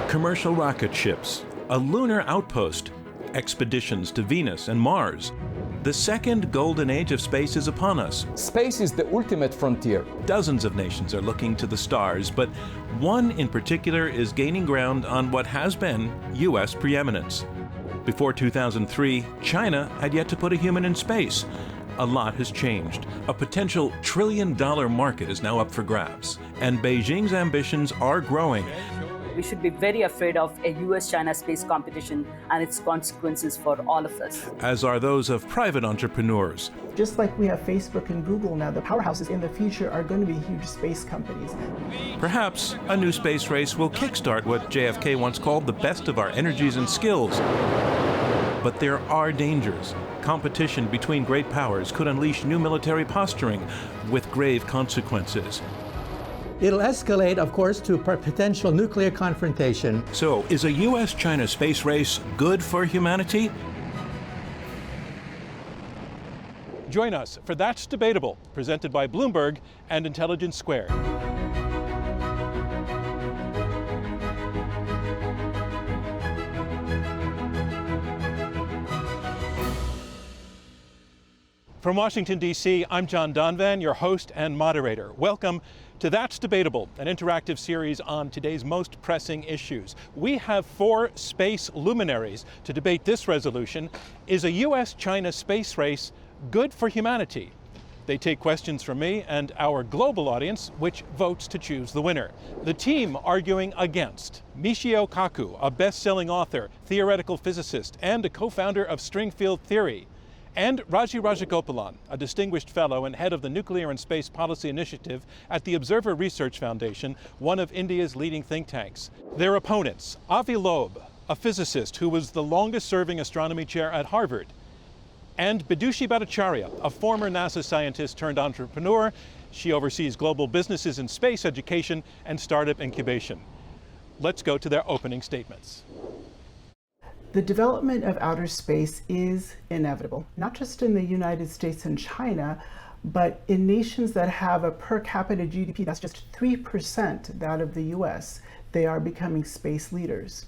commercial rocket ships, a lunar outpost, expeditions to Venus and Mars. The second golden age of space is upon us. Space is the ultimate frontier. Dozens of nations are looking to the stars, but one in particular is gaining ground on what has been U.S. preeminence. Before 2003, China had yet to put a human in space. A lot has changed. A potential trillion-dollar market is now up for grabs, and Beijing's ambitions are growing. We should be very afraid of a U.S. China space competition and its consequences for all of us. As are those of private entrepreneurs. Just like we have Facebook and Google now, the powerhouses in the future are going to be huge space companies. Perhaps a new space race will kickstart what JFK once called the best of our energies and skills. But there are dangers. Competition between great powers could unleash new military posturing with grave consequences. It'll escalate, of course, to potential nuclear confrontation. So, is a U.S.-China space race good for humanity? Join us for That's Debatable, presented by Bloomberg and Intelligence Squared. From Washington, D.C., I'm John Donvan, your host and moderator. Welcome to That's Debatable, an interactive series on today's most pressing issues. We have 4 space luminaries to debate this resolution. Is a U.S.-China space race good for humanity? They take questions from me and our global audience, which votes to choose the winner. The team arguing against: Michio Kaku, a best-selling author, theoretical physicist, and a co-founder of string field theory; and Raji Rajagopalan, a distinguished fellow and head of the Nuclear and Space Policy Initiative at the Observer Research Foundation, one of India's leading think tanks. Their opponents: Avi Loeb, a physicist who was the longest-serving astronomy chair at Harvard; and Bidushi Bhattacharya, a former NASA scientist turned entrepreneur. She oversees global businesses in space education and startup incubation. Let's go to their opening statements. The development of outer space is inevitable, not just in the United States and China, but in nations that have a per capita GDP that's just 3% that of the US. They are becoming space leaders.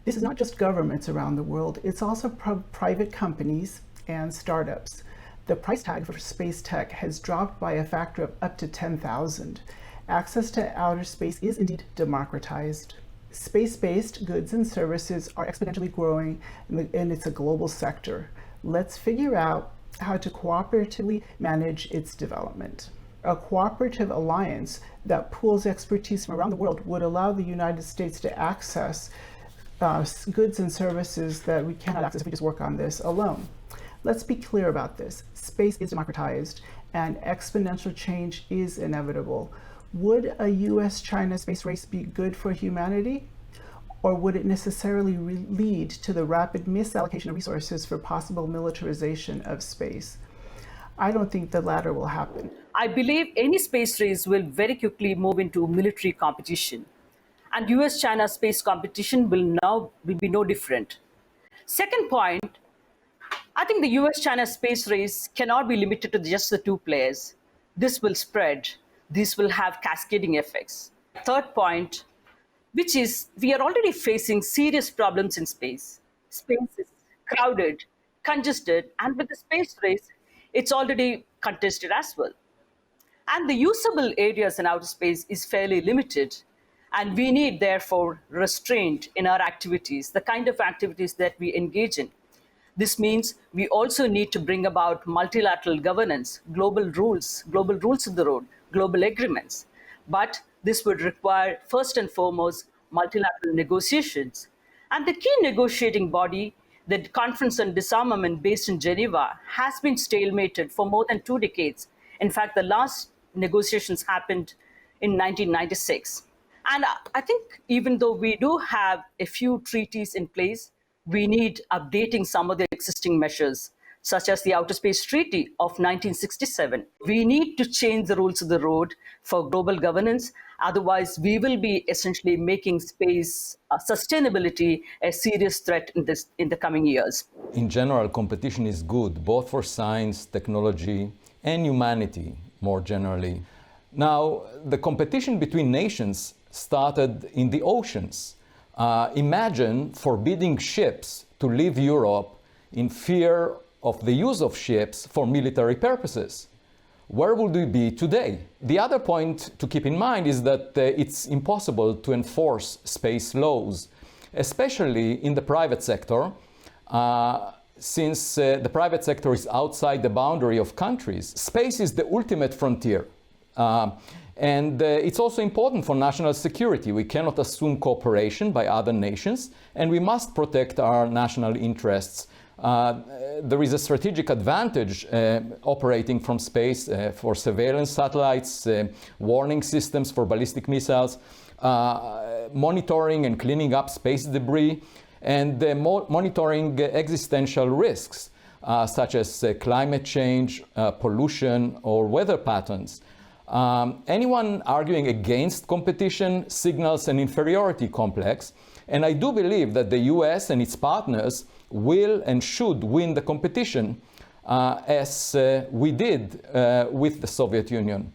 This is not just governments around the world, it's also private companies and startups. The price tag for space tech has dropped by a factor of up to 10,000. Access to outer space is indeed democratized. Space-based goods and services are exponentially growing, and it's a global sector. Let's figure out how to cooperatively manage its development. A cooperative alliance that pools expertise from around the world would allow the United States to access goods and services that we cannot access if we just work on this alone. Let's be clear about this. Space is democratized, and exponential change is inevitable. Would a U.S.-China space race be good for humanity? Or would it necessarily lead to the rapid misallocation of resources for possible militarization of space? I don't think the latter will happen. I believe any space race will very quickly move into military competition. And U.S.-China space competition will be no different. Second point, I think the U.S.-China space race cannot be limited to just the 2 players. This will spread. This will have cascading effects. Third point, which is we are already facing serious problems in space. Space is crowded, congested, and with the space race, it's already contested as well. And the usable areas in outer space is fairly limited, and we need, therefore, restraint in our activities, the kind of activities that we engage in. This means we also need to bring about multilateral governance, global rules of the road, global agreements. But this would require, first and foremost, multilateral negotiations. And the key negotiating body, the Conference on Disarmament based in Geneva, has been stalemated for more than 2 decades. In fact, the last negotiations happened in 1996. And I think even though we do have a few treaties in place, we need updating some of the existing measures, such as the Outer Space Treaty of 1967. We need to change the rules of the road for global governance. Otherwise, we will be essentially making space sustainability a serious threat in the coming years. In general, competition is good, both for science, technology, and humanity more generally. Now, the competition between nations started in the oceans. Imagine forbidding ships to leave Europe in fear of the use of ships for military purposes. Where would we be today? The other point to keep in mind is that it's impossible to enforce space laws, especially in the private sector, since the private sector is outside the boundary of countries. Space is the ultimate frontier. And it's also important for national security. We cannot assume cooperation by other nations, and we must protect our national interests. There is a strategic advantage operating from space for surveillance satellites, warning systems for ballistic missiles, monitoring and cleaning up space debris, and monitoring existential risks such as climate change, pollution, or weather patterns. Anyone arguing against competition signals an inferiority complex, and I do believe that the US and its partners will and should win the competition as we did with the Soviet Union.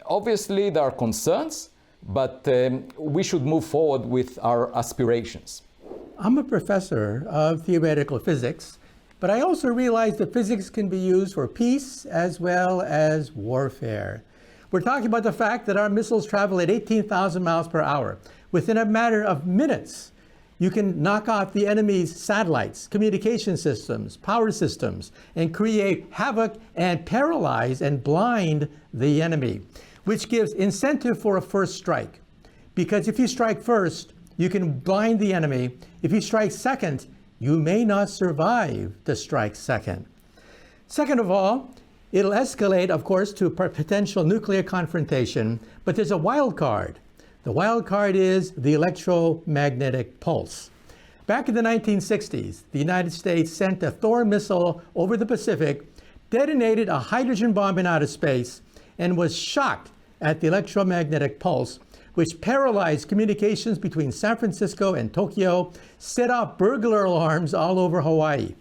Obviously there are concerns, but we should move forward with our aspirations. I'm a professor of theoretical physics, but I also realize that physics can be used for peace as well as warfare. We're talking about the fact that our missiles travel at 18,000 miles per hour. Within a matter of minutes, you can knock off the enemy's satellites, communication systems, power systems, and create havoc and paralyze and blind the enemy, which gives incentive for a first strike. Because if you strike first, you can blind the enemy. If you strike second, you may not survive the strike second. Second of all, it'll escalate, of course, to potential nuclear confrontation, but there's a wild card. The wild card is the electromagnetic pulse. Back in the 1960s, the United States sent a Thor missile over the Pacific, detonated a hydrogen bomb in outer space, and was shocked at the electromagnetic pulse, which paralyzed communications between San Francisco and Tokyo, set off burglar alarms all over Hawaii.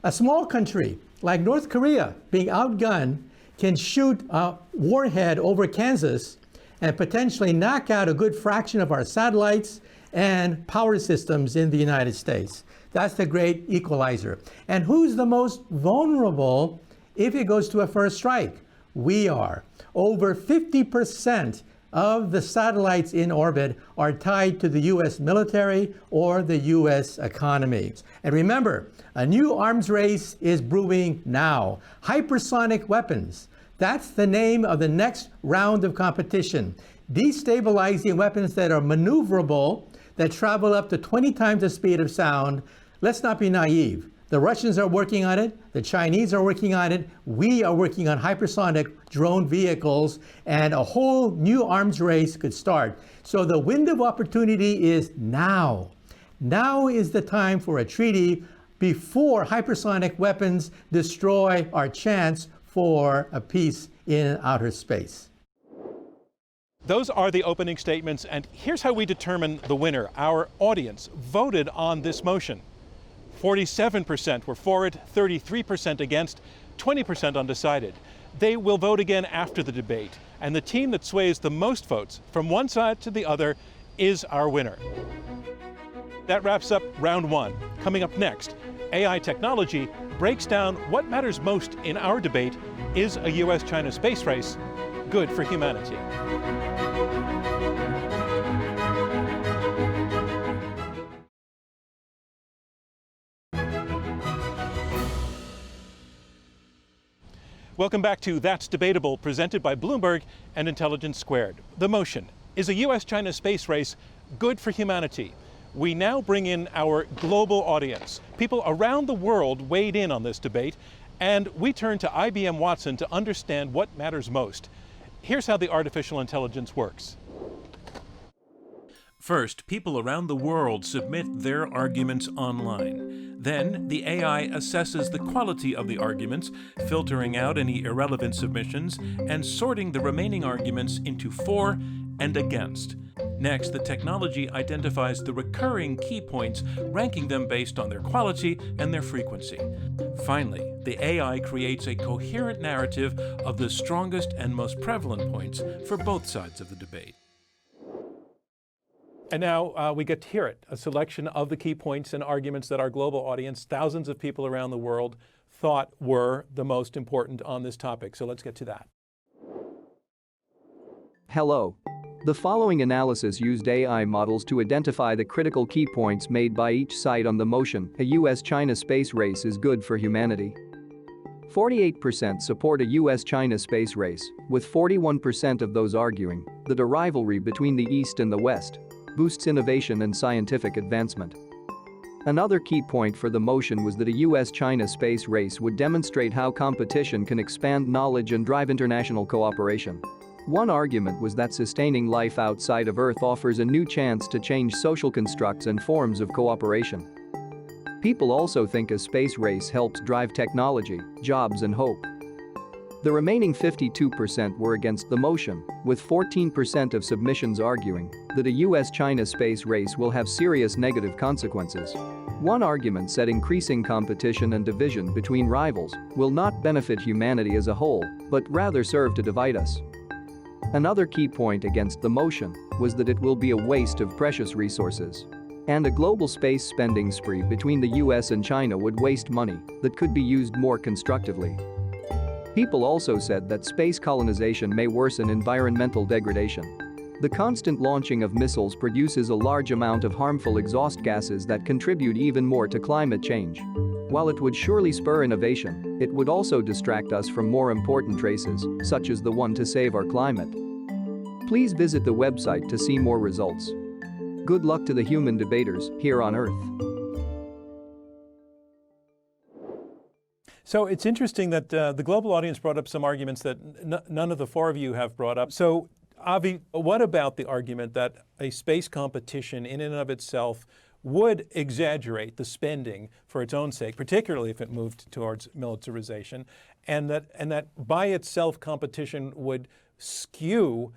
A small country like North Korea, being outgunned, can shoot a warhead over Kansas and potentially knock out a good fraction of our satellites and power systems in the United States. That's the great equalizer. And who's the most vulnerable if it goes to a first strike? We are. Over 50% of the satellites in orbit are tied to the US military or the US economy. And remember, a new arms race is brewing now. Hypersonic weapons. That's the name of the next round of competition. Destabilizing weapons that are maneuverable, that travel up to 20 times the speed of sound. Let's not be naive. The Russians are working on it. The Chinese are working on it. We are working on hypersonic drone vehicles, and a whole new arms race could start. So the window of opportunity is now. Now is the time for a treaty before hypersonic weapons destroy our chance for a peace in outer space. Those are the opening statements, and here's how we determine the winner. Our audience voted on this motion. 47% were for it, 33% against, 20% undecided. They will vote again after the debate, and the team that sways the most votes from one side to the other is our winner. That wraps up round one. Coming up next, AI technology breaks down what matters most in our debate. Is a U.S. China space race good for humanity? Welcome back to That's Debatable, presented by Bloomberg and Intelligence Squared. The motion: is a U.S. China space race good for humanity? We now bring in our global audience. People around the world weighed in on this debate, and we turn to IBM Watson to understand what matters most. Here's how the artificial intelligence works. First, people around the world submit their arguments online. Then, the AI assesses the quality of the arguments, filtering out any irrelevant submissions, and sorting the remaining arguments into for and against. Next, the technology identifies the recurring key points, ranking them based on their quality and their frequency. Finally, the AI creates a coherent narrative of the strongest and most prevalent points for both sides of the debate. And now we get to hear it, a selection of the key points and arguments that our global audience, thousands of people around the world, thought were the most important on this topic. So let's get to that. Hello. The following analysis used AI models to identify the critical key points made by each side on the motion, a U.S. China space race is good for humanity. 48% support a U.S. China space race, with 41% of those arguing that a rivalry between the East and the West boosts innovation and scientific advancement. Another key point for the motion was that a U.S. China space race would demonstrate how competition can expand knowledge and drive international cooperation. One argument was that sustaining life outside of Earth offers a new chance to change social constructs and forms of cooperation. People also think a space race helps drive technology, jobs, and hope. The remaining 52% were against the motion, with 14% of submissions arguing that a U.S.-China space race will have serious negative consequences. One argument said increasing competition and division between rivals will not benefit humanity as a whole, but rather serve to divide us. Another key point against the motion was that it will be a waste of precious resources. And a global space spending spree between the US and China would waste money that could be used more constructively. People also said that space colonization may worsen environmental degradation. The constant launching of missiles produces a large amount of harmful exhaust gases that contribute even more to climate change. While it would surely spur innovation, it would also distract us from more important races, such as the one to save our climate. Please visit the website to see more results. Good luck to the human debaters here on Earth. So it's interesting that the global audience brought up some arguments that none of the four of you have brought up. So, Avi, what about the argument that a space competition in and of itself would exaggerate the spending for its own sake, particularly if it moved towards militarization, and that by itself competition would skew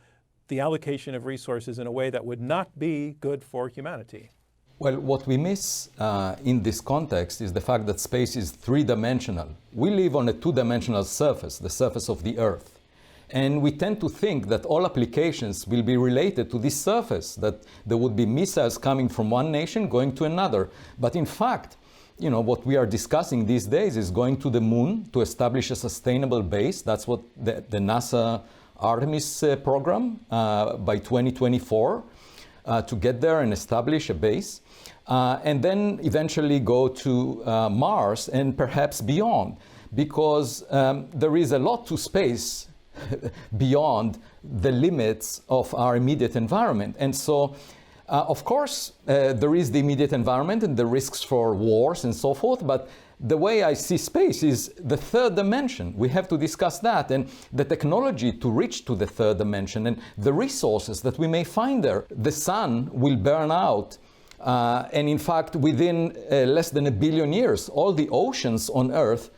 the allocation of resources in a way that would not be good for humanity? Well, what we miss in this context is the fact that space is three-dimensional. We live on a two-dimensional surface, the surface of the Earth. And we tend to think that all applications will be related to this surface, that there would be missiles coming from one nation going to another. But in fact, what we are discussing these days is going to the moon to establish a sustainable base. That's what the NASA Artemis program by 2024 to get there and establish a base. And then eventually go to Mars and perhaps beyond, because there is a lot to space beyond the limits of our immediate environment. And so, of course, there is the immediate environment and the risks for wars and so forth, but the way I see space is the third dimension. We have to discuss that, and the technology to reach to the third dimension and the resources that we may find there. The sun will burn out. And in fact, within less than 1 billion years, all the oceans on Earth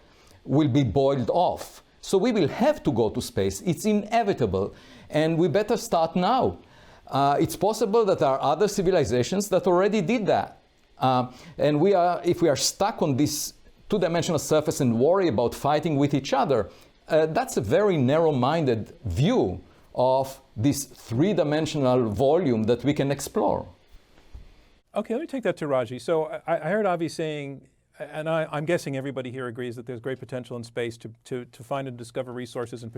will be boiled off. So we will have to go to space. It's inevitable. And we better start now. It's possible that there are other civilizations that already did that. And if we are stuck on this two-dimensional surface and worry about fighting with each other, that's a very narrow-minded view of this three-dimensional volume that we can explore. Okay, let me take that to Raji. So I heard Avi saying, and I'm guessing everybody here agrees that there's great potential in space to find and discover resources and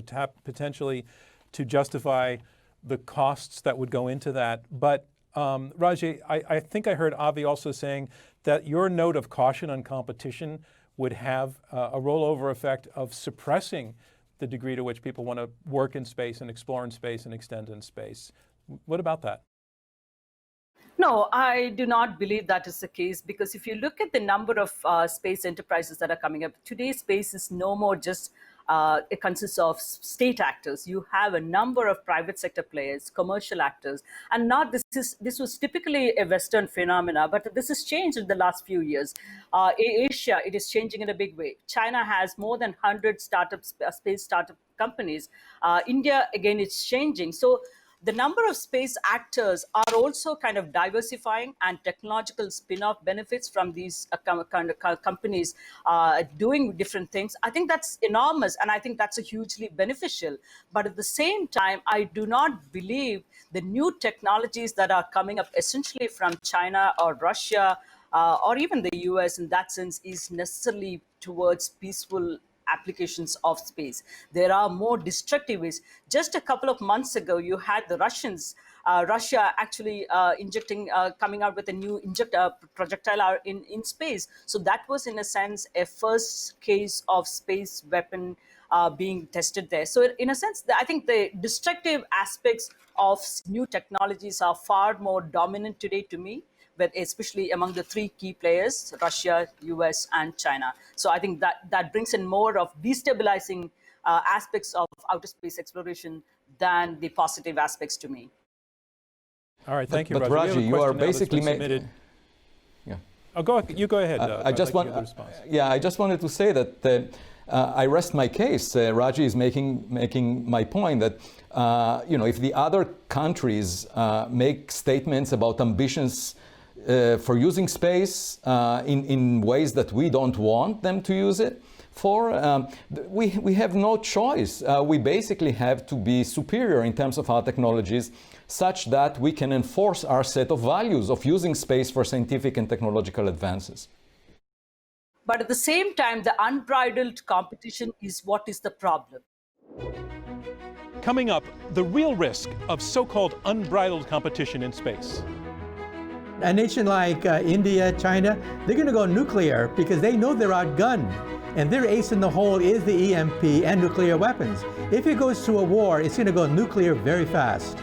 potentially to justify the costs that would go into that. But Raji, I think I heard Avi also saying that your note of caution on competition would have a rollover effect of suppressing the degree to which people want to work in space and explore in space and extend in space. What about that? No, I do not believe that is the case, because if you look at the number of space enterprises that are coming up, today's space is no more just it consists of state actors. You have a number of private sector players, commercial actors, and this was typically a Western phenomena, but this has changed in the last few years. Asia, it is changing in a big way. China has more than 100 space startup companies. India, again, it's changing. So the number of space actors are also kind of diversifying, and technological spin-off benefits from these companies doing different things. I think that's enormous, and I think that's a hugely beneficial. But at the same time, I do not believe the new technologies that are coming up essentially from China or Russia or even the US in that sense is necessarily towards peaceful applications of space. There are more destructive ways. Just a couple of months ago, you had the Russians, Russia actually coming out with a new projectile in space. So that was, in a sense, a first case of space weapon being tested there. So in a sense, I think the destructive aspects of new technologies are far more dominant today to me, but especially among the three key players, Russia, US, and China. So I think that brings in more of destabilizing aspects of outer space exploration than the positive aspects to me. All right, thank you, but Raji. Raji, you are basically Yeah. Oh, you go ahead. I just wanted to say that I rest my case. Raji is making my point that if the other countries make statements about ambitions for using space in ways that we don't want them to use it for, we have no choice. We basically have to be superior in terms of our technologies, such that we can enforce our set of values of using space for scientific and technological advances. But at the same time, the unbridled competition is what is the problem. Coming up, the real risk of so-called unbridled competition in space. A nation like India, China, they're going to go nuclear because they know they're outgunned. And their ace in the hole is the EMP and nuclear weapons. If it goes to a war, it's going to go nuclear very fast.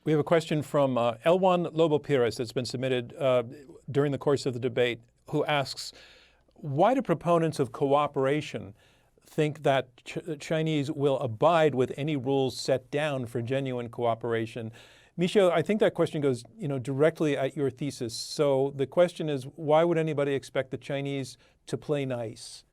We have a question from Elwan Lobo-Pires that's been submitted during the course of the debate, who asks, why do proponents of cooperation think that Chinese will abide with any rules set down for genuine cooperation? Michio, I think that question goes directly at your thesis. So the question is, why would anybody expect the Chinese to play nice?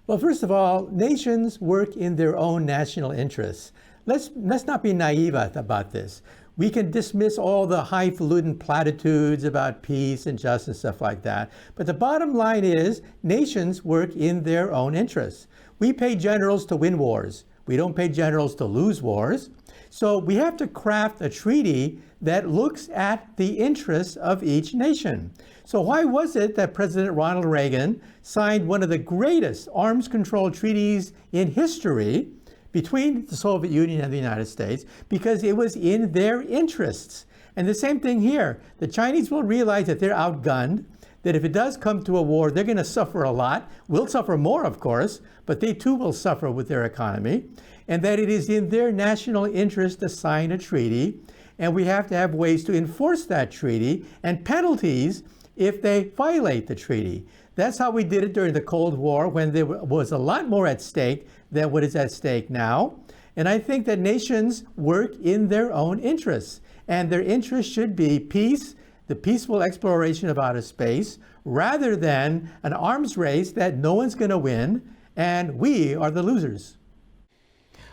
Well, first of all, nations work in their own national interests. Let's not be naive about this. We can dismiss all the highfalutin platitudes about peace and justice and stuff like that. But the bottom line is nations work in their own interests. We pay generals to win wars. We don't pay generals to lose wars. So we have to craft a treaty that looks at the interests of each nation. So why was it that President Ronald Reagan signed one of the greatest arms control treaties in history between the Soviet Union and the United States? Because it was in their interests. And the same thing here. The Chinese will realize that they're outgunned, that if it does come to a war, they're going to suffer a lot. We'll suffer more, of course, but they too will suffer with their economy. And that it is in their national interest to sign a treaty. And we have to have ways to enforce that treaty and penalties if they violate the treaty. That's how we did it during the Cold War, when there was a lot more at stake than what is at stake now. And I think that nations work in their own interests. And their interests should be peace, the peaceful exploration of outer space, rather than an arms race that no one's going to win, and we are the losers.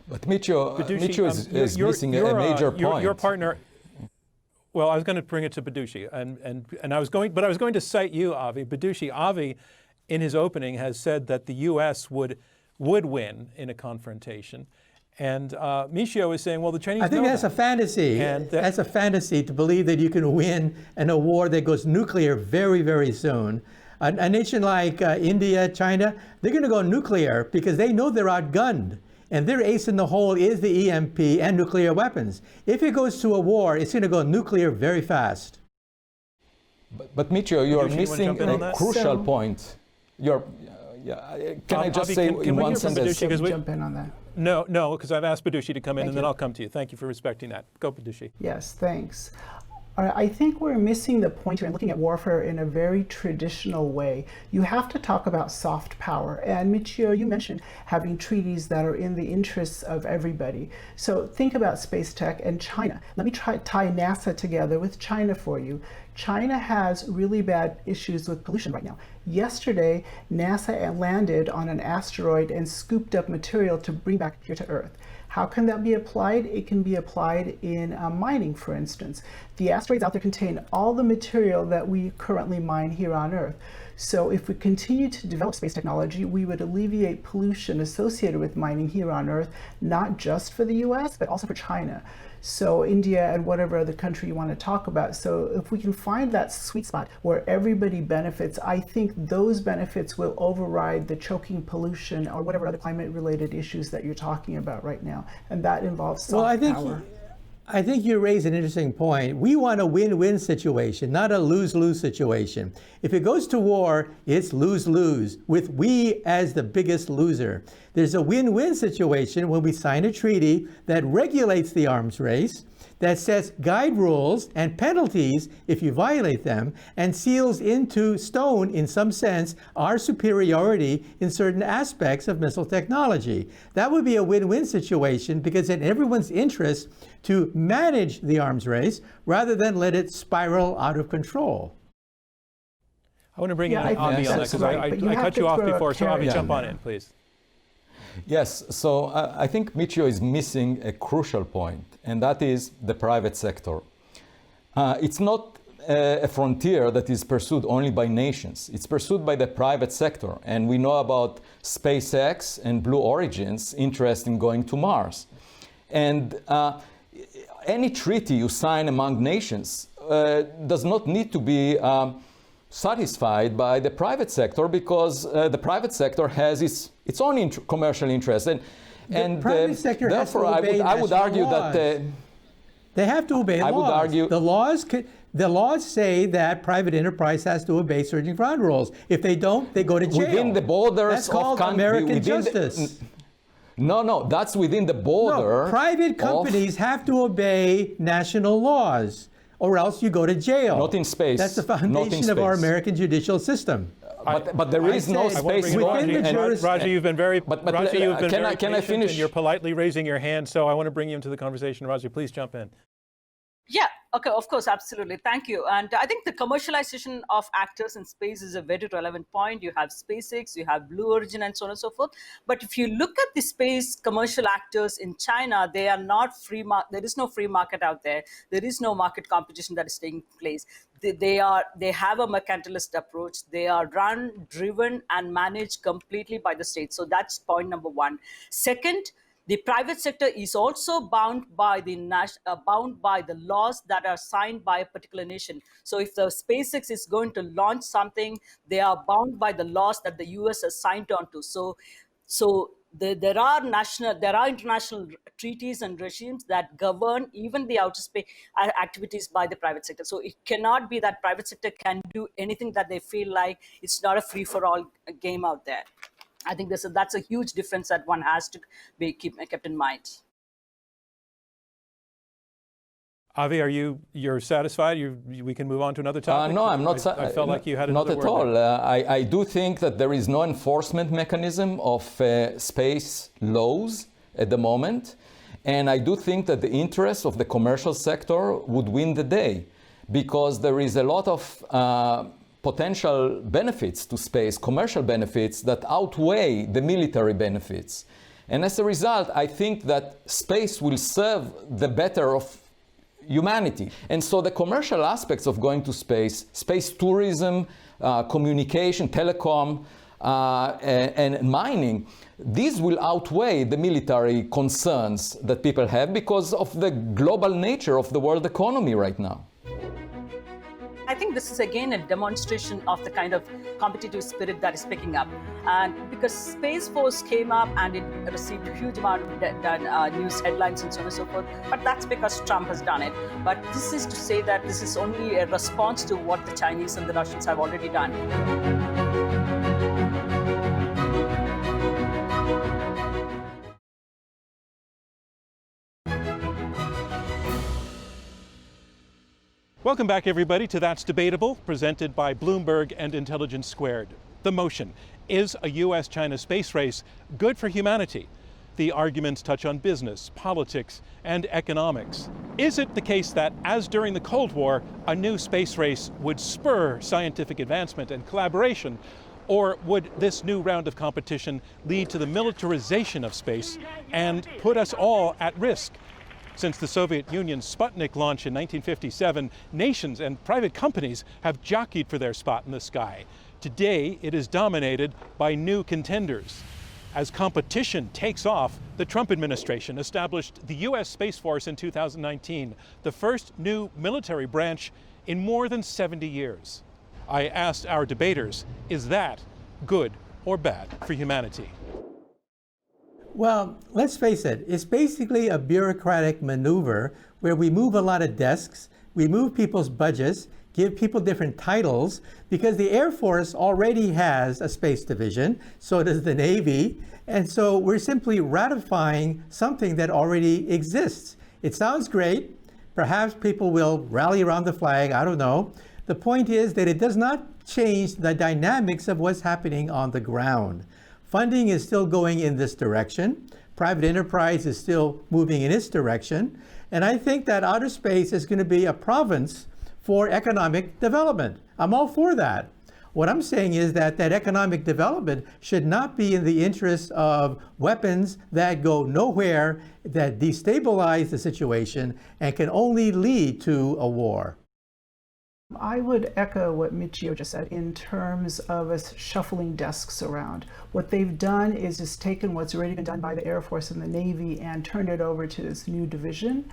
But Michio is missing a major point. Your partner. Well, I was going to bring it to Bidushi, and I was going to cite you, Avi. Bidushi, Avi, in his opening, has said that the U.S. would win in a confrontation, and Michio is saying, well, the Chinese. I think that's a fantasy. That's a fantasy to believe that you can win in a war that goes nuclear very, very soon. A nation like India, China, they're going to go nuclear because they know they're outgunned. And their ace in the hole is the EMP and nuclear weapons. If it goes to a war, it's going to go nuclear very fast. But Michio, you are missing a crucial point. Can I just say in one sentence? Jump in on that. No, because I've asked Bidushi to come in, and then I'll come to you. Thank you for respecting that. Go, Bidushi. Yes, thanks. I think we're missing the point here and looking at warfare in a very traditional way. You have to talk about soft power. And Michio, you mentioned having treaties that are in the interests of everybody. So think about space tech and China. Let me tie NASA together with China for you. China has really bad issues with pollution right now. Yesterday, NASA landed on an asteroid and scooped up material to bring back here to Earth. How can that be applied? It can be applied in mining, for instance. The asteroids out there contain all the material that we currently mine here on Earth. So if we continue to develop space technology, we would alleviate pollution associated with mining here on Earth, not just for the US, but also for China. So India and whatever other country you want to talk about. So if we can find that sweet spot where everybody benefits, I think those benefits will override the choking pollution or whatever other climate-related issues that you're talking about right now. And that involves soft power. I think you raise an interesting point. We want a win-win situation, not a lose-lose situation. If it goes to war, it's lose-lose, with we as the biggest loser. There's a win-win situation when we sign a treaty that regulates the arms race, that sets guide rules and penalties if you violate them, and seals into stone, in some sense, our superiority in certain aspects of missile technology. That would be a win-win situation because in everyone's interest to manage the arms race rather than let it spiral out of control. I want to bring in Avi on that because I cut you off before, so Avi, jump on in, please. Yes, so I think Michio is missing a crucial point, and that is the private sector. It's not a frontier that is pursued only by nations. It's pursued by the private sector, and we know about SpaceX and Blue Origin's interest in going to Mars. And any treaty you sign among nations does not need to be satisfied by the private sector because the private sector has its own commercial interest. And private sector therefore, I would argue laws. that they have to obey laws. I would argue the laws say that private enterprise has to obey certain ground rules. If they don't, they go to jail. Within the borders That's called of American justice. No, that's within the border. No, private companies have to obey national laws, or else you go to jail. Not in space. That's the foundation of our American judicial system. But there is no space within the jurisdiction. Raji, you've been very Raji, you've been very can I finish? And you're politely raising your hand, so I want to bring you into the conversation. Raji, please jump in. Yeah, okay, of course, absolutely. Thank you. And I think the commercialization of actors in space is a very relevant point. You have SpaceX, you have Blue Origin, and so on and so forth. But if you look at the space commercial actors in China, they are not free. There is no free market out there. There is no market competition that is taking place. They have a mercantilist approach. They are run, driven, and managed completely by the state. So that's point number one. Second, the private sector is also bound by the laws that are signed by a particular nation. So if the SpaceX is going to launch something, they are bound by the laws that the U.S. has signed on to. So there are international treaties and regimes that govern even the outer space activities by the private sector. So it cannot be that private sector can do anything that they feel like. It's not a free-for-all game out there. I think that's a huge difference that one has to be kept in mind. Avi, you're satisfied? We can move on to another topic? No, I'm not. I felt like you had not another at word all. I do think that there is no enforcement mechanism of space laws at the moment. And I do think that the interests of the commercial sector would win the day because there is a lot of potential benefits to space, commercial benefits that outweigh the military benefits. And as a result, I think that space will serve the better of humanity. And so the commercial aspects of going to space tourism, communication, telecom, and mining, these will outweigh the military concerns that people have because of the global nature of the world economy right now. I think this is again a demonstration of the kind of competitive spirit that is picking up. And because Space Force came up and it received a huge amount of news headlines and so on and so forth, but that's because Trump has done it. But this is to say that this is only a response to what the Chinese and the Russians have already done. Welcome back, everybody, to That's Debatable, presented by Bloomberg and Intelligence Squared. The motion: is a U.S. China space race good for humanity? The arguments touch on business, politics, and economics. Is it the case that, as during the Cold War, a new space race would spur scientific advancement and collaboration? Or would this new round of competition lead to the militarization of space and put us all at risk? Since the Soviet Union's Sputnik launch in 1957, nations and private companies have jockeyed for their spot in the sky. Today, it is dominated by new contenders. As competition takes off, the Trump administration established the U.S. Space Force in 2019, the first new military branch in more than 70 years. I asked our debaters, is that good or bad for humanity? Well, let's face it, it's basically a bureaucratic maneuver where we move a lot of desks, we move people's budgets, give people different titles, because the Air Force already has a space division, so does the Navy, and so we're simply ratifying something that already exists. It sounds great. Perhaps people will rally around the flag, I don't know. The point is that it does not change the dynamics of what's happening on the ground. Funding is still going in this direction. Private enterprise is still moving in its direction. And I think that outer space is going to be a province for economic development. I'm all for that. What I'm saying is that that economic development should not be in the interest of weapons that go nowhere, that destabilize the situation, and can only lead to a war. I would echo what Michio just said in terms of us shuffling desks around. What they've done is just taken what's already been done by the Air Force and the Navy and turned it over to this new division.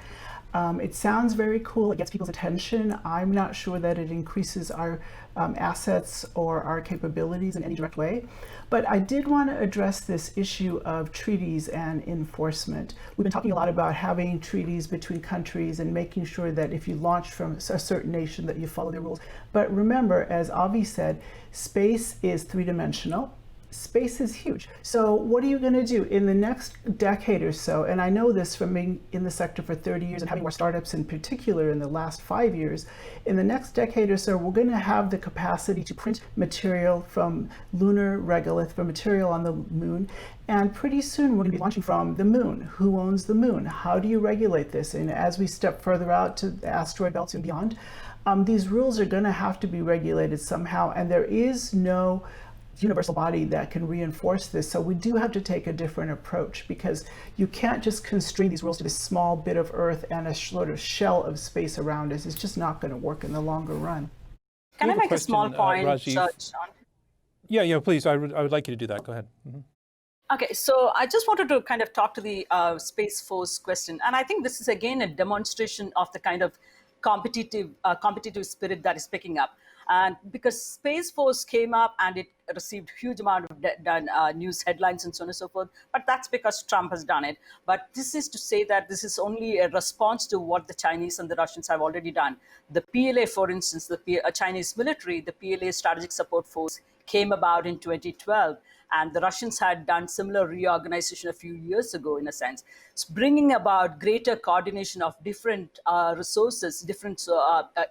It sounds very cool, it gets people's attention. I'm not sure that it increases our assets or our capabilities in any direct way. But I did want to address this issue of treaties and enforcement. We've been talking a lot about having treaties between countries and making sure that if you launch from a certain nation that you follow the rules. But remember, as Avi said, space is three-dimensional. Space is huge. So what are you going to do in the next decade or so? And I know this from being in the sector for 30 years and having more startups in particular in the last 5 years. In the next decade or so, we're going to have the capacity to print material from lunar regolith, from material on the moon. And pretty soon we're going to be launching from the moon. Who owns the moon? How do you regulate this? And as we step further out to the asteroid belts and beyond, these rules are going to have to be regulated somehow. And there is no universal body that can reinforce this. So we do have to take a different approach, because you can't just constrain these rules to this small bit of Earth and a sort of shell of space around us. It's just not going to work in the longer run. Can I make a small point, Raji? John? Yeah, please. I would like you to do that. Go ahead. Mm-hmm. Okay, so I just wanted to kind of talk to the Space Force question. And I think this is, again, a demonstration of the kind of competitive spirit that is picking up. And because Space Force came up and it received huge amount of news headlines and so on and so forth, but that's because Trump has done it. But this is to say that this is only a response to what the Chinese and the Russians have already done. The PLA, for instance, the Chinese military, the PLA Strategic Support Force, came about in 2012. And the Russians had done similar reorganization a few years ago, in a sense. It's bringing about greater coordination of different resources, different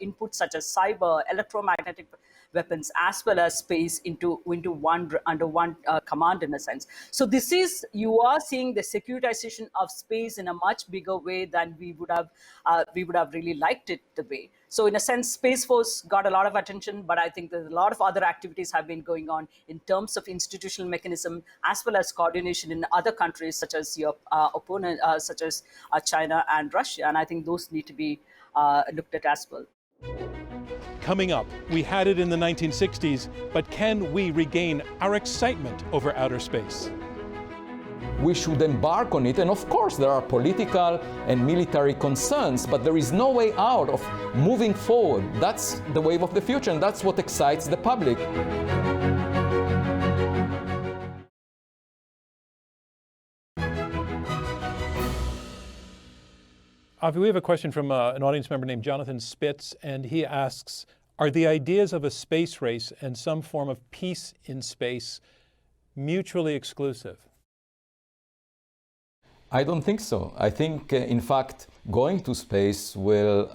inputs such as cyber, electromagnetic weapons, as well as space under one command, in a sense. So this is, you are seeing the securitization of space in a much bigger way than we would have really liked it to be. So in a sense, Space Force got a lot of attention, but I think there's a lot of other activities have been going on in terms of institutional mechanism, as well as coordination in other countries, such as your opponent, such as China and Russia. And I think those need to be looked at as well. Coming up, we had it in the 1960s, but can we regain our excitement over outer space? We should embark on it, and of course there are political and military concerns, but there is no way out of moving forward. That's the wave of the future, and that's what excites the public. Avi, we have a question from an audience member named Jonathan Spitz, and he asks, are the ideas of a space race and some form of peace in space mutually exclusive? I don't think so. I think, in fact, going to space will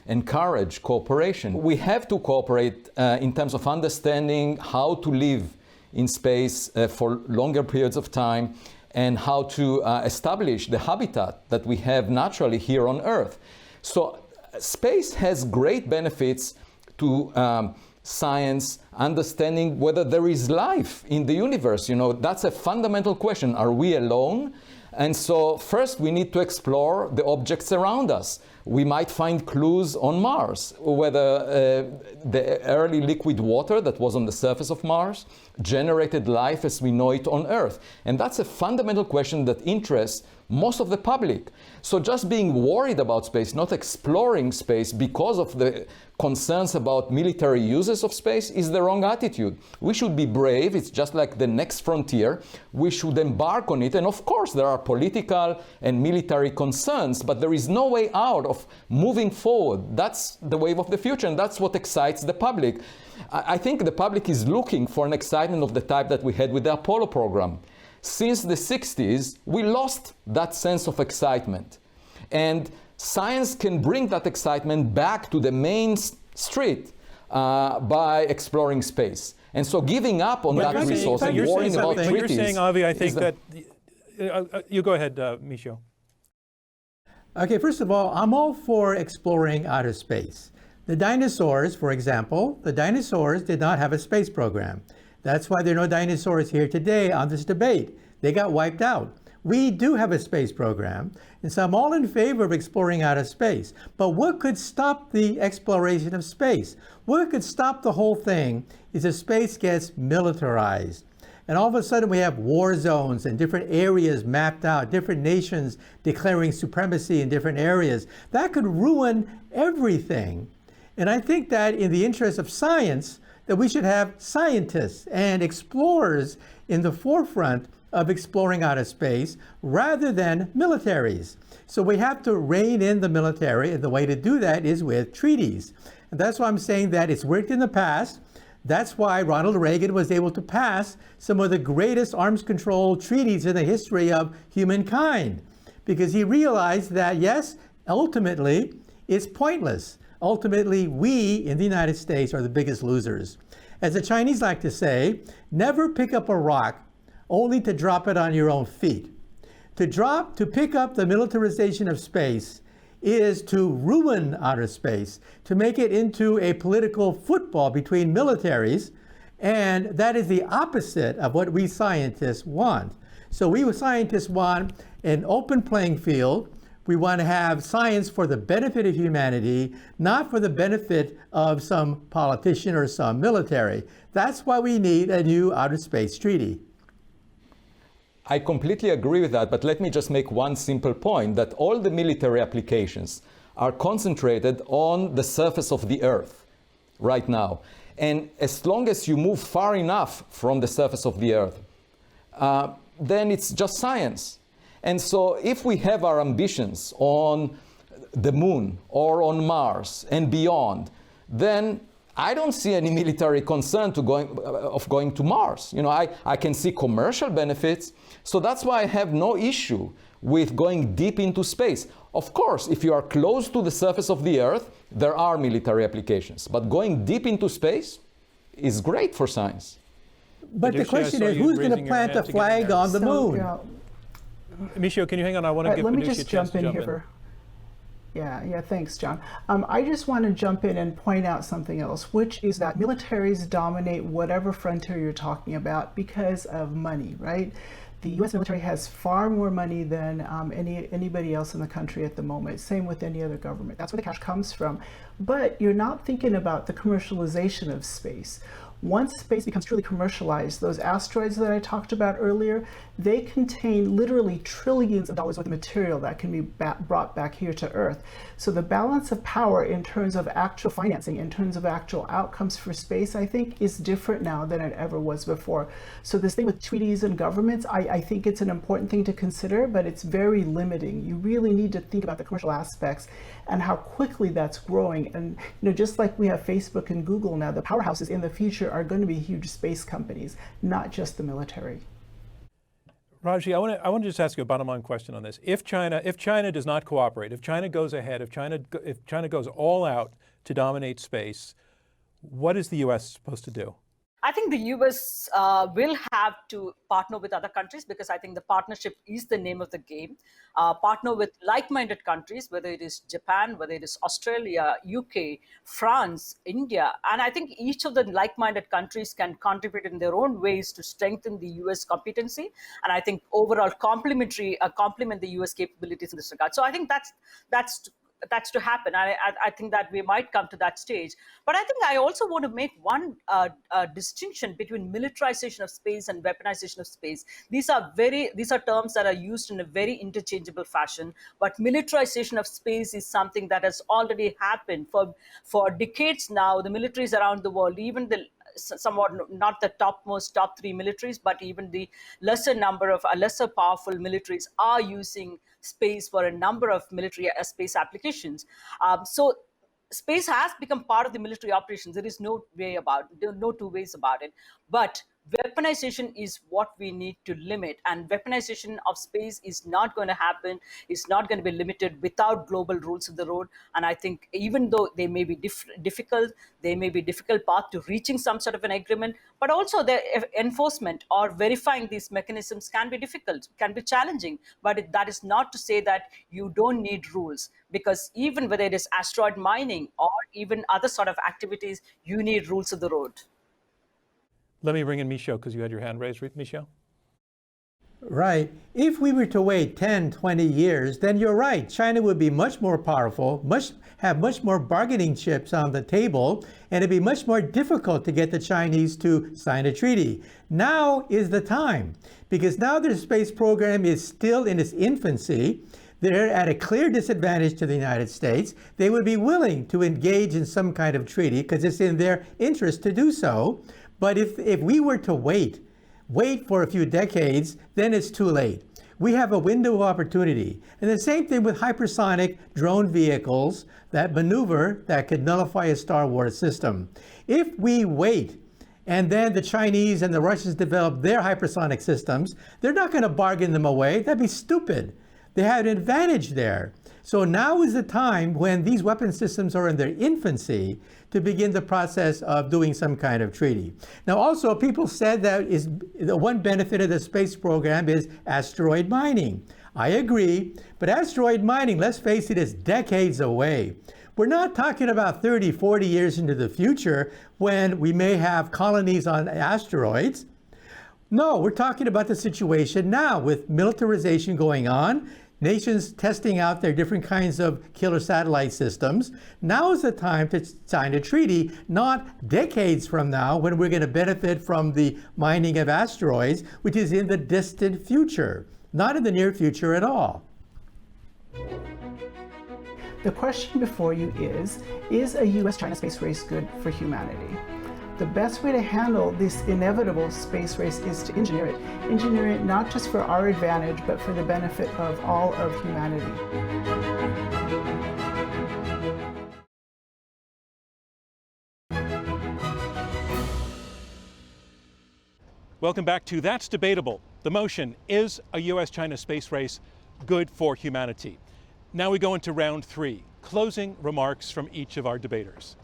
encourage cooperation. We have to cooperate in terms of understanding how to live in space for longer periods of time and how to establish the habitat that we have naturally here on Earth. So space has great benefits to science, understanding whether there is life in the universe. You know, that's a fundamental question. Are we alone? And so first we need to explore the objects around us. We might find clues on Mars, whether the early liquid water that was on the surface of Mars generated life as we know it on Earth. And that's a fundamental question that interests most of the public. So just being worried about space, not exploring space because of the concerns about military uses of space is the wrong attitude. We should be brave. It's just like the next frontier. We should embark on it. And of course, there are political and military concerns, but there is no way out of moving forward. That's the wave of the future, and that's what excites the public. I think the public is looking for an excitement of the type that we had with the Apollo program. Since the 60s, we lost that sense of excitement. And science can bring that excitement back to the main street by exploring space. And so giving up on that resource and worrying about treaties... You're saying, Avi, I think that... you go ahead, Michio. Okay, first of all, I'm all for exploring outer space. The dinosaurs, for example, the dinosaurs did not have a space program. That's why there are no dinosaurs here today on this debate. They got wiped out. We do have a space program, and so I'm all in favor of exploring outer space. But what could stop the exploration of space? What could stop the whole thing is if space gets militarized. And all of a sudden we have war zones and different areas mapped out, different nations declaring supremacy in different areas. That could ruin everything. And I think that in the interest of science, that we should have scientists and explorers in the forefront of exploring outer space rather than militaries. So we have to rein in the military, and the way to do that is with treaties. And that's why I'm saying that it's worked in the past. That's why Ronald Reagan was able to pass some of the greatest arms control treaties in the history of humankind, because he realized that, yes, ultimately, it's pointless. Ultimately, we in the United States are the biggest losers. As the Chinese like to say, never pick up a rock only to drop it on your own feet. To pick up the militarization of space is to ruin outer space, to make it into a political football between militaries, and that is the opposite of what we scientists want. So we scientists want an open playing field. We want to have science for the benefit of humanity, not for the benefit of some politician or some military. That's why we need a new outer space treaty. I completely agree with that, but let me just make one simple point, that all the military applications are concentrated on the surface of the Earth right now. And as long as you move far enough from the surface of the Earth, then it's just science. And so if we have our ambitions on the moon or on Mars and beyond, then I don't see any military concern of going to Mars. You know, I can see commercial benefits. So that's why I have no issue with going deep into space. Of course, if you are close to the surface of the Earth, there are military applications. But going deep into space is great for science. But the question is, who's going to plant a flag on the moon? Michio, can you hang on? I want to give Let me Bidushi just jump in here. Yeah, thanks, John. I just want to jump in and point out something else, which is that militaries dominate whatever frontier you're talking about because of money, right? The U.S. military has far more money than anybody else in the country at the moment. Same with any other government. That's where the cash comes from. But you're not thinking about the commercialization of space. Once space becomes truly commercialized, those asteroids that I talked about earlier, they contain literally trillions of dollars worth of material that can be brought back here to Earth. So the balance of power in terms of actual financing, in terms of actual outcomes for space, I think is different now than it ever was before. So this thing with treaties and governments, I think it's an important thing to consider, but it's very limiting. You really need to think about the commercial aspects and how quickly that's growing. And just like we have Facebook and Google now, the powerhouses in the future are going to be huge space companies, not just the military. Raji, I want to just ask you a bottom line question on this. If China does not cooperate, if China goes ahead, if China goes all out to dominate space, what is the U.S. supposed to do? I think the US will have to partner with other countries, because I think the partnership is the name of the game. Partner with like-minded countries, whether it is Japan, whether it is Australia, UK, France, India. And I think each of the like-minded countries can contribute in their own ways to strengthen the US competency. And I think overall complement the US capabilities in this regard. So I think that's to happen. I think that we might come to that stage. But I think I also want to make one distinction between militarization of space and weaponization of space. These are terms that are used in a very interchangeable fashion. But militarization of space is something that has already happened for decades now. The militaries around the world, even the somewhat not the top three militaries, but even the lesser powerful militaries are using space for a number of military space applications. So space has become part of the military operations. There is no two ways about it. But weaponization is what we need to limit, and weaponization of space is not going to happen. It's not going to be limited without global rules of the road. And I think even though they may be difficult path to reaching some sort of an agreement, but also the enforcement or verifying these mechanisms can be difficult, can be challenging. But that is not to say that you don't need rules, because even whether it is asteroid mining or even other sort of activities, you need rules of the road. Let me bring in Michio, because you had your hand raised. Michio? Right. If we were to wait 10, 20 years, then you're right. China would be much more powerful, have much more bargaining chips on the table, and it'd be much more difficult to get the Chinese to sign a treaty. Now is the time, because now their space program is still in its infancy. They're at a clear disadvantage to the United States. They would be willing to engage in some kind of treaty because it's in their interest to do so. But if we were to wait for a few decades, then it's too late. We have a window of opportunity. And the same thing with hypersonic drone vehicles that maneuver that could nullify a Star Wars system. If we wait and then the Chinese and the Russians develop their hypersonic systems, they're not going to bargain them away. That'd be stupid. They have an advantage there. So now is the time, when these weapon systems are in their infancy, to begin the process of doing some kind of treaty. Now also, people said that is the one benefit of the space program is asteroid mining. I agree, but asteroid mining, let's face it, is decades away. We're not talking about 30, 40 years into the future when we may have colonies on asteroids. No, we're talking about the situation now with militarization going on, nations testing out their different kinds of killer satellite systems. Now is the time to sign a treaty, not decades from now when we're going to benefit from the mining of asteroids, which is in the distant future, not in the near future at all. The question before you is a U.S. China space race good for humanity? The best way to handle this inevitable space race is to engineer it. Engineer it not just for our advantage, but for the benefit of all of humanity. Welcome back to That's Debatable. The motion, is a U.S.-China space race good for humanity? Now we go into round three, closing remarks from each of our debaters.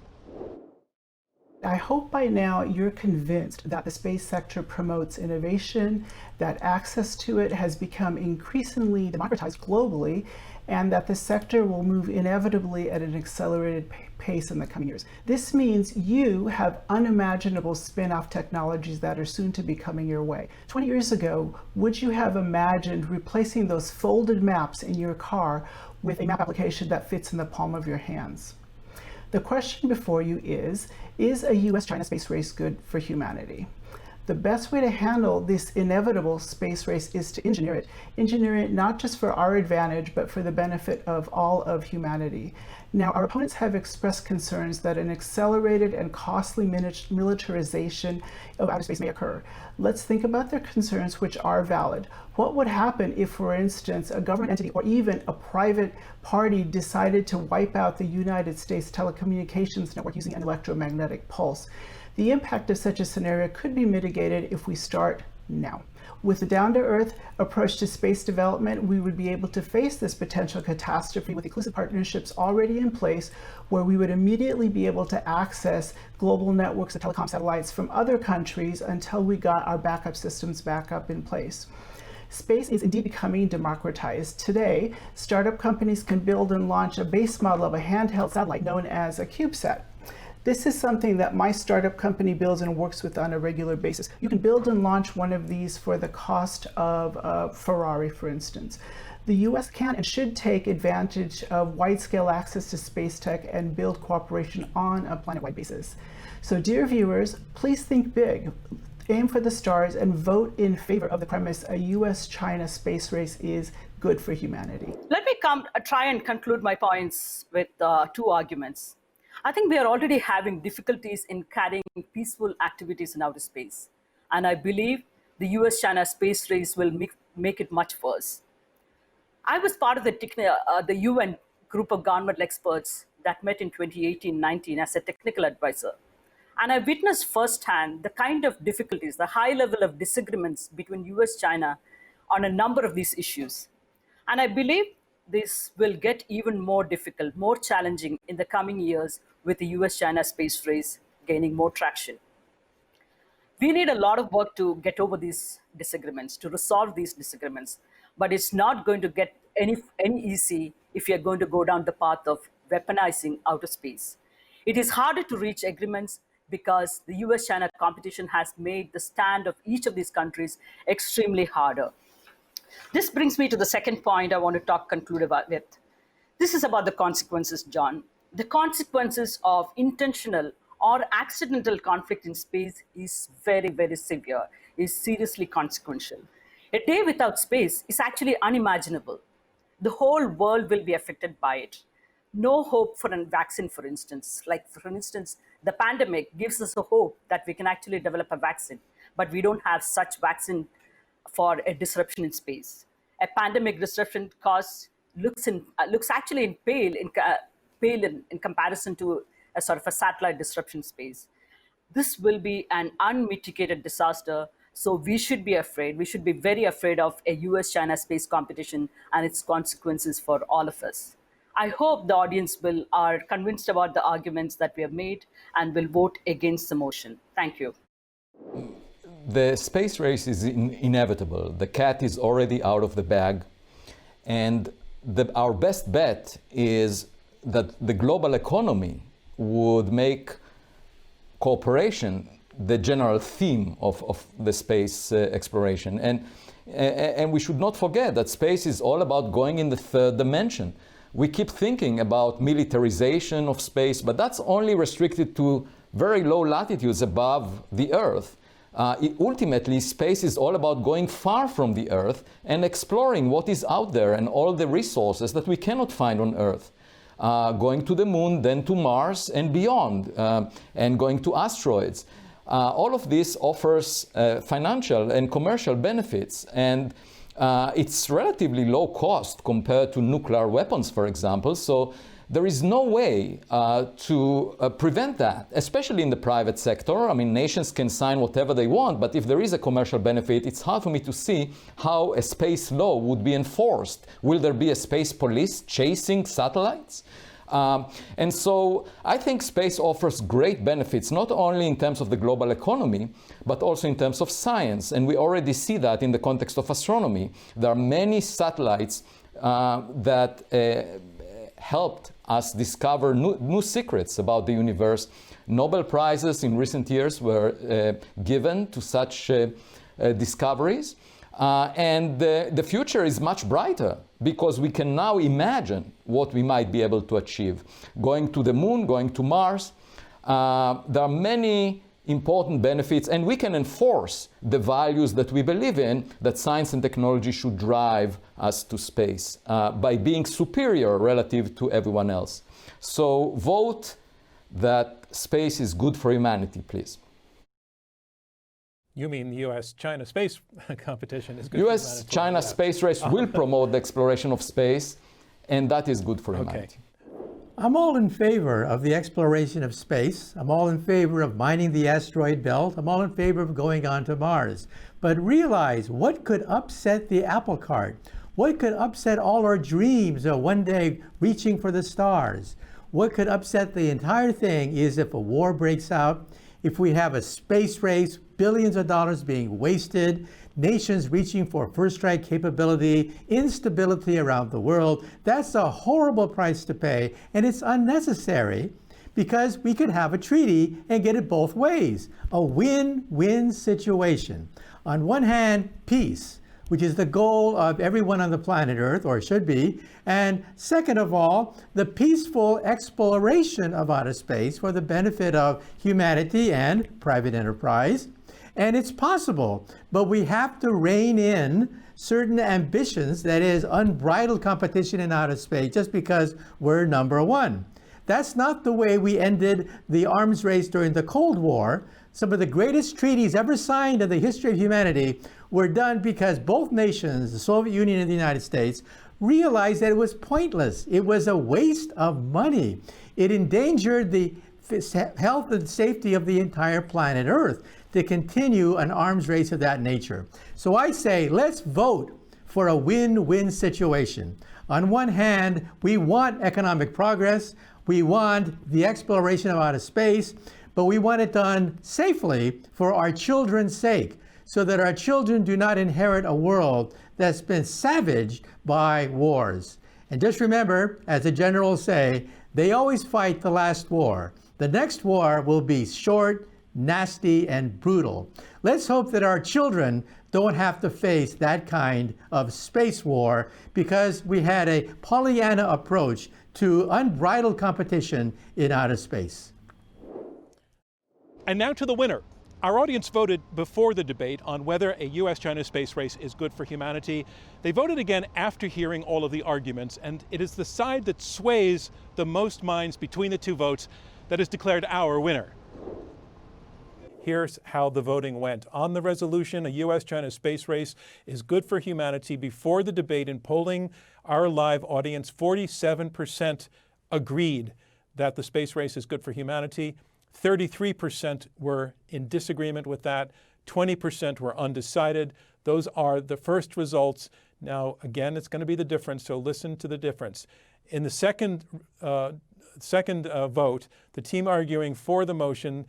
I hope by now you're convinced that the space sector promotes innovation, that access to it has become increasingly democratized globally, and that the sector will move inevitably at an accelerated pace in the coming years. This means you have unimaginable spin-off technologies that are soon to be coming your way. 20 years ago, would you have imagined replacing those folded maps in your car with a map application that fits in the palm of your hands? The question before you is a U.S. China space race good for humanity? The best way to handle this inevitable space race is to engineer it. Engineer it not just for our advantage, but for the benefit of all of humanity. Now, our opponents have expressed concerns that an accelerated and costly militarization of outer space may occur. Let's think about their concerns, which are valid. What would happen if, for instance, a government entity or even a private party decided to wipe out the United States telecommunications network using an electromagnetic pulse? The impact of such a scenario could be mitigated if we start now. With a down-to-earth approach to space development, we would be able to face this potential catastrophe with inclusive partnerships already in place, where we would immediately be able to access global networks of telecom satellites from other countries until we got our backup systems back up in place. Space is indeed becoming democratized. Today, startup companies can build and launch a base model of a handheld satellite known as a CubeSat. This is something that my startup company builds and works with on a regular basis. You can build and launch one of these for the cost of a Ferrari, for instance. The U.S. can and should take advantage of wide-scale access to space tech and build cooperation on a planet-wide basis. So, dear viewers, please think big, aim for the stars, and vote in favor of the premise a U.S.-China space race is good for humanity. Let me try and conclude my points with two arguments. I think we are already having difficulties in carrying peaceful activities in outer space. And I believe the US-China space race will make it much worse. I was part of the UN group of governmental experts that met in 2018-19 as a technical advisor. And I witnessed firsthand the kind of difficulties, the high level of disagreements between US-China on a number of these issues. And I believe this will get even more difficult, more challenging in the coming years with the US-China space race gaining more traction. We need a lot of work to get over these disagreements, to resolve these disagreements, but it's not going to get any easy if you're going to go down the path of weaponizing outer space. It is harder to reach agreements because the US-China competition has made the stand of each of these countries extremely harder. This brings me to the second point I want to conclude with. This is about the consequences, John. The consequences of intentional or accidental conflict in space is very, very severe, is seriously consequential. A day without space is actually unimaginable. The whole world will be affected by it. No hope for a vaccine, for instance. Like, for instance, the pandemic gives us a hope that we can actually develop a vaccine, but we don't have such vaccine for a disruption in space. A pandemic disruption looks actually pale in comparison to a sort of a satellite disruption in space. This will be an unmitigated disaster, so we should be afraid. We should be very afraid of a US-China space competition and its consequences for all of us. I hope the audience are convinced about the arguments that we have made and will vote against the motion. Thank you. The space race is inevitable. The cat is already out of the bag. And our best bet is that the global economy would make cooperation the general theme of the space exploration. And we should not forget that space is all about going in the third dimension. We keep thinking about militarization of space, but that's only restricted to very low latitudes above the Earth. Ultimately, space is all about going far from the Earth and exploring what is out there and all the resources that we cannot find on Earth. Going to the moon, then to Mars and beyond, and going to asteroids. All of this offers financial and commercial benefits, and it's relatively low cost compared to nuclear weapons, for example. So there is no way to prevent that, especially in the private sector. I mean, nations can sign whatever they want, but if there is a commercial benefit, it's hard for me to see how a space law would be enforced. Will there be a space police chasing satellites? And so I think space offers great benefits, not only in terms of the global economy, but also in terms of science. And we already see that in the context of astronomy. There are many satellites that helped us discover new secrets about the universe. Nobel Prizes in recent years were given to such discoveries. And the future is much brighter because we can now imagine what we might be able to achieve. Going to the moon, going to Mars, there are many important benefits, and we can enforce the values that we believe in, that science and technology should drive us to space by being superior relative to everyone else. So vote that space is good for humanity, please. You mean the U.S.-China space competition is good for humanity? U.S.-China space race will promote the exploration of space, and that is good for humanity. Okay. I'm all in favor of the exploration of space. I'm all in favor of mining the asteroid belt. I'm all in favor of going on to Mars. But realize what could upset the apple cart? What could upset all our dreams of one day reaching for the stars? What could upset the entire thing is if a war breaks out, if we have a space race, billions of dollars being wasted, nations reaching for first strike capability, instability around the world. That's a horrible price to pay, and it's unnecessary because we could have a treaty and get it both ways. A win-win situation. On one hand, peace, which is the goal of everyone on the planet Earth, or should be. And second of all, the peaceful exploration of outer space for the benefit of humanity and private enterprise. And it's possible, but we have to rein in certain ambitions, that is, unbridled competition in outer space, just because we're number one. That's not the way we ended the arms race during the Cold War. Some of the greatest treaties ever signed in the history of humanity were done because both nations, the Soviet Union and the United States, realized that it was pointless. It was a waste of money. It endangered the health and safety of the entire planet Earth to continue an arms race of that nature. So I say, let's vote for a win-win situation. On one hand, we want economic progress, we want the exploration of outer space, but we want it done safely for our children's sake, so that our children do not inherit a world that's been savaged by wars. And just remember, as the generals say, they always fight the last war. The next war will be short, nasty, and brutal. Let's hope that our children don't have to face that kind of space war because we had a Pollyanna approach to unbridled competition in outer space. And now to the winner. Our audience voted before the debate on whether a U.S.-China space race is good for humanity. They voted again after hearing all of the arguments, and it is the side that sways the most minds between the two votes that is declared our winner. Here's how the voting went. On the resolution, a U.S.-China space race is good for humanity, before the debate in polling our live audience, 47% agreed that the space race is good for humanity. 33% were in disagreement with that. 20% were undecided. Those are the first results. Now, again, it's going to be the difference, so listen to the difference. In the second vote, the team arguing for the motion,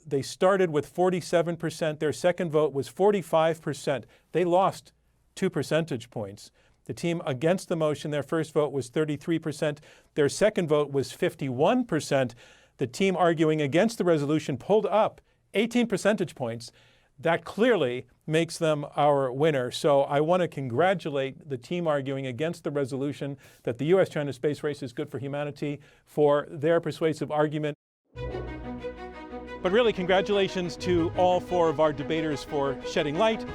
they started with 47%. Their second vote was 45%. They lost 2 percentage points. The team against the motion, their first vote was 33%. Their second vote was 51%. The team arguing against the resolution pulled up 18 percentage points. That clearly makes them our winner. So I want to congratulate the team arguing against the resolution that the U.S.-China space race is good for humanity for their persuasive argument. But really, congratulations to all 4 of our debaters for shedding light,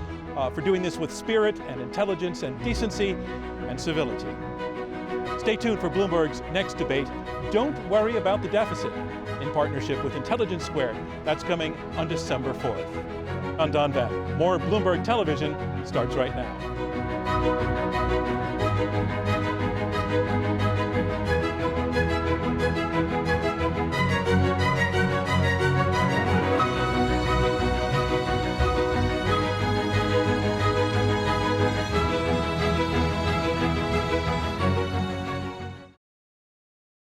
for doing this with spirit and intelligence and decency and civility. Stay tuned for Bloomberg's next debate, Don't Worry About the Deficit, in partnership with Intelligence Squared. That's coming on December 4th. I'm Don Van. More Bloomberg Television starts right now.